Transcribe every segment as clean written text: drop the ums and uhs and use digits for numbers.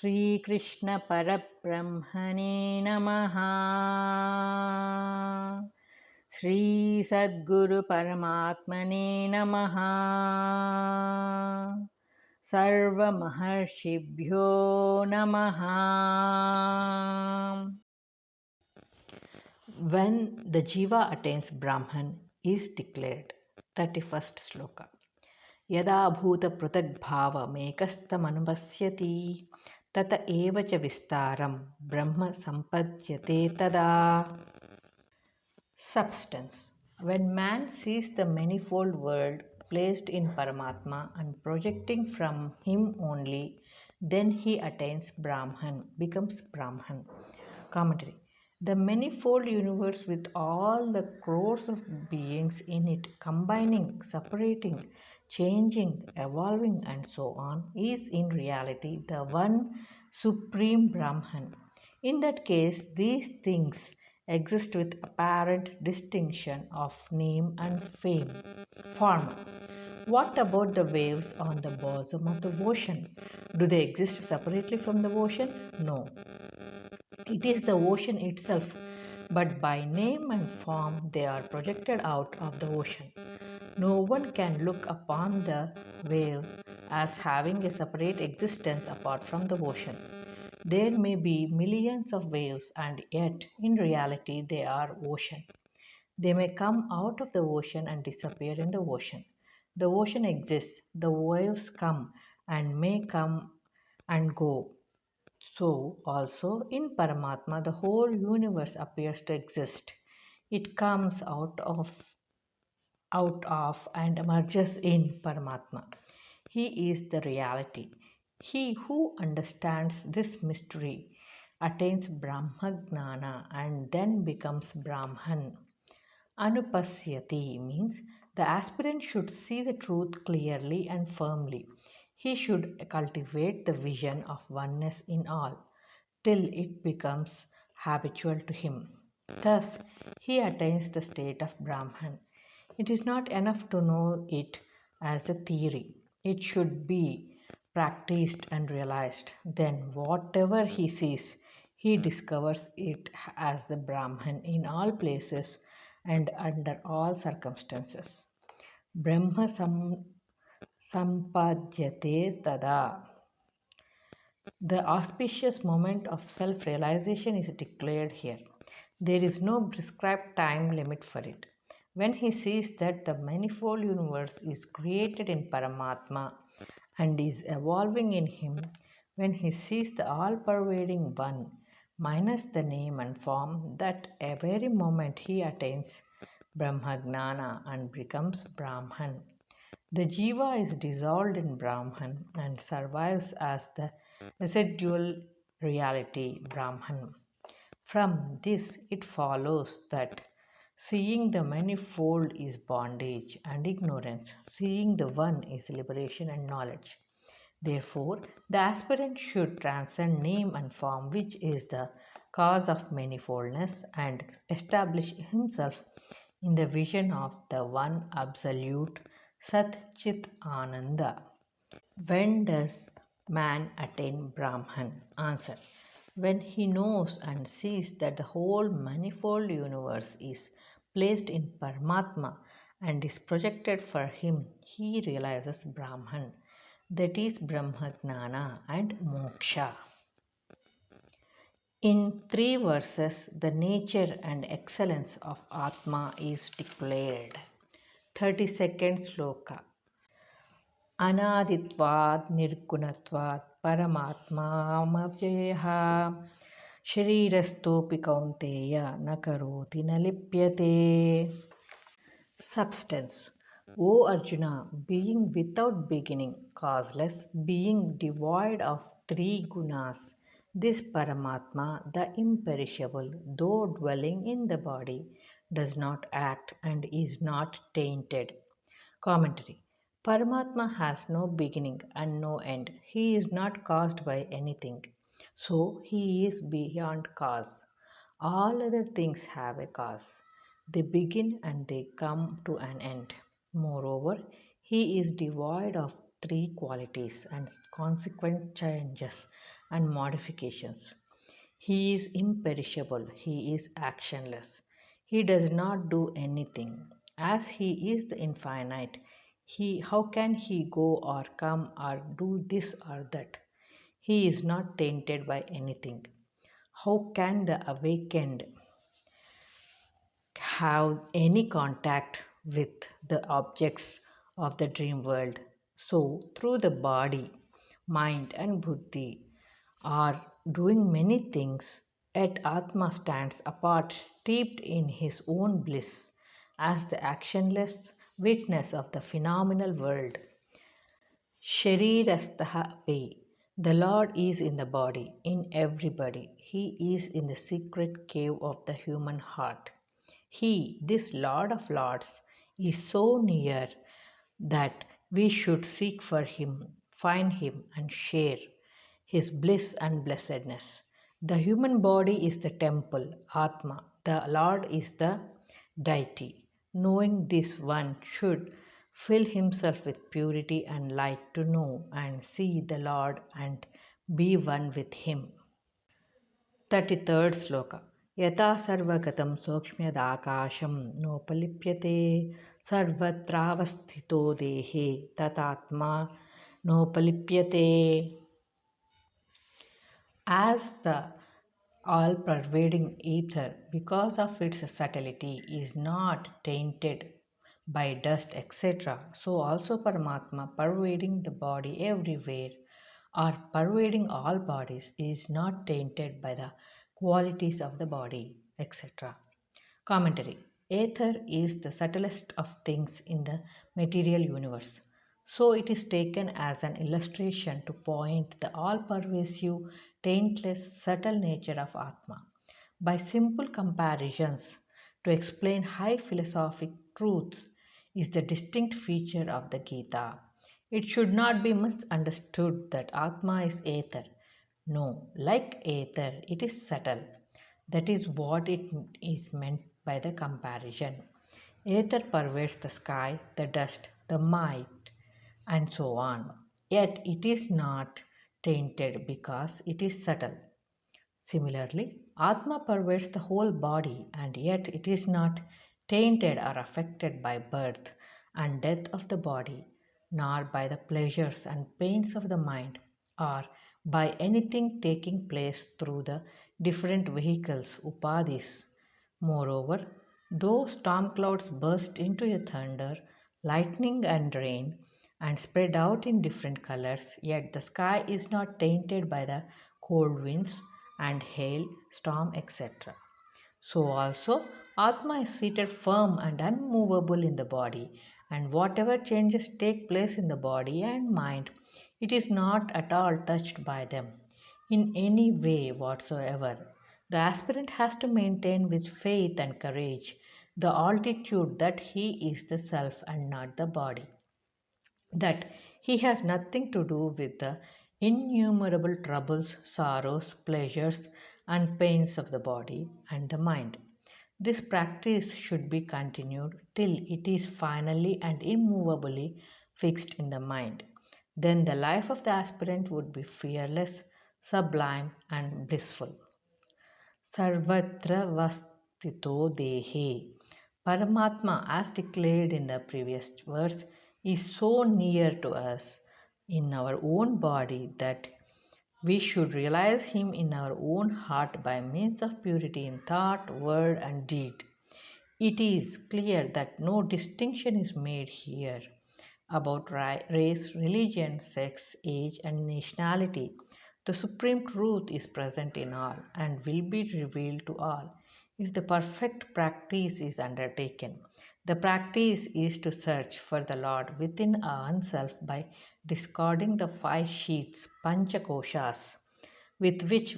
Sri Krishna Parabrahmane Namaha. Sri Sadguru Paramatmane Namaha. Sarva Maharshibhyo Namaha. When the Jiva attains Brahman is declared. 31st Shloka. यदा भूतपृथग्भावमेकस्तमनुपश्यति तत एव च विस्तारं ब्रह्म सम्पद्यते तदा. Substance. When man sees the manifold world placed in Paramatma and projecting from him only, then he attains Brahman, becomes Brahman. Commentary. The manifold universe with all the crores of beings in it, combining, separating, changing, evolving, and so on, is in reality the one supreme Brahman. In that case, these things exist with apparent distinction of name and form. What about the waves on the bosom of the ocean? Do they exist separately from the ocean? No. It is the ocean itself, but by name and form they are projected out of the ocean. No one can look upon the wave as having a separate existence apart from the ocean. There may be millions of waves, and yet in reality they are ocean. They may come out of the ocean and disappear in the ocean. The ocean exists, the waves come and may come and go. So also in Paramatma the whole universe appears to exist. It comes out of and emerges in Paramatma. He is the reality. He who understands this mystery attains Brahmagnana and then becomes Brahman. Anupasyati means the aspirant should see the truth clearly and firmly. He should cultivate the vision of oneness in all, till it becomes habitual to him. Thus, he attains the state of Brahman. It is not enough to know it as a theory. It should be practiced and realized. Then, whatever he sees, he discovers it as the Brahman in all places and under all circumstances. Brahma sampadhyate tada. The auspicious moment of self-realization is declared here. There is no prescribed time limit for it. When he sees that the manifold universe is created in Paramatma and is evolving in him, when he sees the all-pervading one, minus the name and form, that every moment he attains Brahmagnana and becomes Brahman. The Jiva is dissolved in Brahman and survives as the residual reality Brahman. From this it follows that seeing the manifold is bondage and ignorance, seeing the one is liberation and knowledge. Therefore, the aspirant should transcend name and form, which is the cause of manifoldness, and establish himself in the vision of the one absolute Sat Chit Ananda. When does man attain Brahman? Answer. When he knows and sees that the whole manifold universe is placed in Paramatma and is projected for him, he realizes Brahman. That is Brahmagnana and Moksha. In 3 verses, the nature and excellence of Atma is declared. 32nd Shloka. Anaditvad nirgunatvad paramatmamavyayah sharirastopi kaunteya nakaroti nalipyate. Substance. O Arjuna, being without beginning, causeless, being devoid of 3 gunas, this Paramatma, the imperishable, though dwelling in the body, does not act and is not tainted. Commentary. Paramatma has no beginning and no end. He is not caused by anything. So he is beyond cause. All other things have a cause. They begin and they come to an end. Moreover, he is devoid of 3 qualities and consequent changes and modifications. He is imperishable, he is actionless. He does not do anything. As he is the infinite, how can he go or come or do this or that? He is not tainted by anything. How can the awakened have any contact with the objects of the dream world? So, through the body, mind, and buddhi are doing many things, yet Atma stands apart, steeped in his own bliss, as the actionless witness of the phenomenal world. Sharirastha Ve. The Lord is in the body, in everybody. He is in the secret cave of the human heart. He, this Lord of Lords, is so near that we should seek for him, find him, and share his bliss and blessedness. The human body is the temple, Atma. The Lord is the deity. Knowing this, one should fill himself with purity and light to know and see the Lord and be one with him. 33rd Shloka. Yata sarvagatam sokshmyadakasham nopalipyate sarvatravasthito dehe tatatma nopalipyate. As the all pervading ether, because of its subtlety, is not tainted by dust, etc., so also Paramatma, pervading the body everywhere or pervading all bodies, is not tainted by the qualities of the body, etc. Commentary. Ether is the subtlest of things in the material universe. So it is taken as an illustration to point the all-pervasive, taintless, subtle nature of Atma. By simple comparisons, to explain high philosophic truths is the distinct feature of the Gita. It should not be misunderstood that Atma is ether. No, like ether, it is subtle. That is what it is meant by the comparison. Ether pervades the sky, the dust, the mind, and so on. Yet it is not tainted because it is subtle. Similarly, Atma pervades the whole body, and yet it is not tainted or affected by birth and death of the body, nor by the pleasures and pains of the mind, or by anything taking place through the different vehicles, upadhis. Moreover, though storm clouds burst into a thunder, lightning, and rain, and spread out in different colors, yet the sky is not tainted by the cold winds and hail, storm, etc. So also, Atma is seated firm and unmovable in the body, and whatever changes take place in the body and mind, it is not at all touched by them in any way whatsoever. The aspirant has to maintain with faith and courage the altitude that he is the self and not the body, that he has nothing to do with the innumerable troubles, sorrows, pleasures, and pains of the body and the mind. This practice should be continued till it is finally and immovably fixed in the mind. Then the life of the aspirant would be fearless, sublime, and blissful. Sarvatra Vastito Dehe. Paramatma, as declared in the previous verse, is so near to us in our own body that we should realize him in our own heart by means of purity in thought, word, and deed. It is clear that no distinction is made here about race, religion, sex, age, and nationality. The supreme truth is present in all and will be revealed to all if the perfect practice is undertaken. The practice is to search for the Lord within oneself by discarding the five sheets, panchakoshas, with which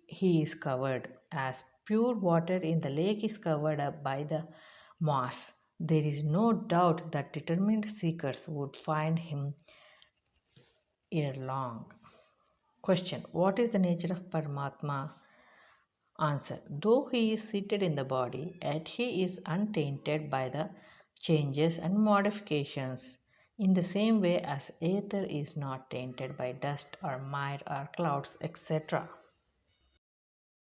he is covered, as pure water in the lake is covered up by the moss. There is no doubt that determined seekers would find him ere long. Question. What is the nature of Paramatma? Answer. Though he is seated in the body, yet he is untainted by the changes and modifications In the same way as ether is not tainted by dust or mire or clouds, etc.